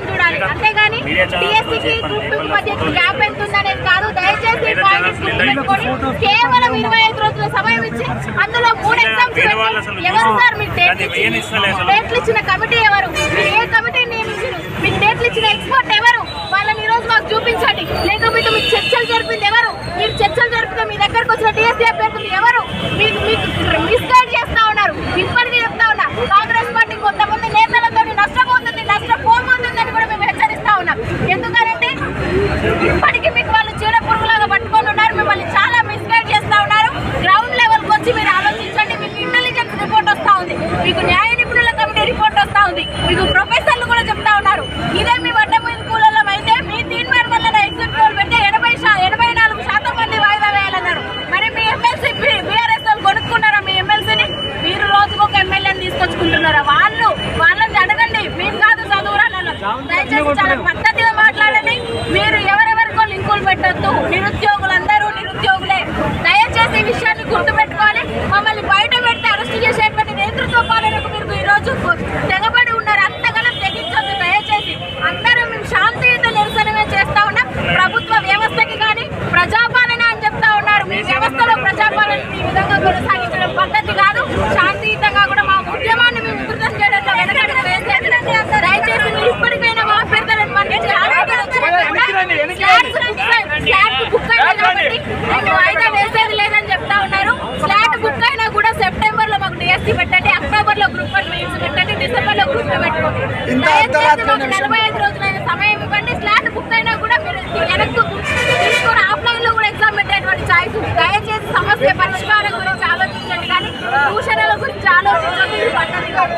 ఉందని చూడాలి, అంతేగాని డిఎస్సికి గ్రూప్ 2 మధ్య గ్యాప్ ఎంత ఉందనేది కాదు. దయచేసి కేవలం 25 రోజుల సమయం ఇచ్చి అందులో 3 ఎగ్జామ్స్ ఎవరు సార్ మీకు డేట్లు ఇచ్చిన కమిటీ ఎవరు, మీరు ఏ కమిటీ నియమించారు, మీకు డేట్లు ఇచ్చిన ఎక్స్పర్ట్ ఎవరు, వాళ్ళని ఈరోజు మాకు చూపించండి. లేకపోతే మీకు చర్చలు జరిపింది ఎవరు, మీరు చర్చలు జరిపితే మీ దగ్గరకు వచ్చిన డిఎస్సీ అభ్యర్థులు ఎవరు, మీకు మిస్గైడ్ చేస్తా ఉన్నారు. ఇప్పటికీ చెప్తా ఉన్నా, కాంగ్రెస్ పార్టీ కొంతమంది నేతలతో నష్టపోతుంది, నష్టపోబోతుందని కూడా మేము హెచ్చరిస్తా ఉన్నాం. ఎందుకంటే ఇప్పటికీ మీకు వాళ్ళు చీడ పురుగులాగా పట్టుకొని ఉన్నారు, మిమ్మల్ని చాలా మిస్గైడ్ చేస్తా ఉన్నారు. గ్రౌండ్ లెవెల్కి వచ్చి మీరు ఆలోచించండి. మీకు ఇంటెలిజెన్స్ రిపోర్ట్ వస్తా ఉంది, మీకు న్యాయ నిపుణుల కమిటీ రిపోర్ట్ వస్తా ఉంది, మీకు ప్రొఫెసర్లు కూడా చెప్తా ఉన్నారు. ఇదే మీ వడ్డమూలి స్కూళ్ళలో అయితే మీ తీన్మార్ వల్ల ఎగ్జిట్ పోల్ పెడితే 84% మంది వాయిదా వేయాలన్నారు. మరి మీ ఎమ్మెల్సీ బీఆర్ఎస్ వాళ్ళు కొనుక్కున్నారా? మీ ఎమ్మెల్సీని మీరు రోజుకు ఒక ఎమ్మెల్యేని తీసుకొచ్చుకుంటున్నారా? వాళ్ళని అడగండి, మేము కాదు చదువురాలను. దయచేసి చాలా పద్ధతిగా మాట్లాడండి. మీరు ఎవరెవరికో లింకులు పెట్టొద్దు. నిరుద్యోగులందరూ నిరుద్యోగులే. దయచేసి ఈ విషయాన్ని గుర్తుపెట్టుకోవాలి. మమ్మల్ని బయట పెడితే అరెస్ట్ చేసేటువంటి నేతృత్వ పాలనకు మీరు ఈరోజు తెగబడి ఉన్నారు. అంతగానో తెగించొద్దు. దయచేసి అందరూ మేము శాంతియుత నిరసనమే చేస్తా ఉన్నాం. ప్రభుత్వ వ్యవస్థకి కానీ ప్రజాపాలన అని చెప్తా ఉన్నారు. మీ వ్యవస్థలో ప్రజాపాలన ఈ విధంగా కొనసాగించడం పద్ధతి కాదు. శాంతియుతంగా కూడా మా ఉద్యమాన్ని మేము ఉధృతం చేయడంలో వెనకడుగు వేసేది. దయచేసి మీరు ఇప్పటికైనా మా అభ్యర్థులను మన్నించి ఆరోగ్యం స్లాట్ బుక్ అయినా కాబట్టి మేము వాయిదా వేసేది లేదని చెప్తా ఉన్నారు. స్లాట్ బుక్ అయినా కూడా సెప్టెంబర్ లో మాకు డిఎస్సీ పెట్టండి, అక్టోబర్ లో గ్రూప్ 1 మెయిన్స్ పెట్టండి, డిసెంబర్ లో గ్రూప్ 2 పెట్టుకోండి. దయచేసి మాకు 45 రోజులైన సమయం ఇవ్వండి. స్లాట్ బుక్ అయినా కూడా మీరు వెనక్కు తీసుకొని ఆఫ్లైన్ లో కూడా ఎగ్జామ్ పెట్టేటువంటి ఛాయిస్ ఉంది. దయచేసి సమస్య పరిష్కారం గురించి ఆలోచించండి, కానీ దూషణల గురించి ఆలోచించండి. పద్ధతి కాదు.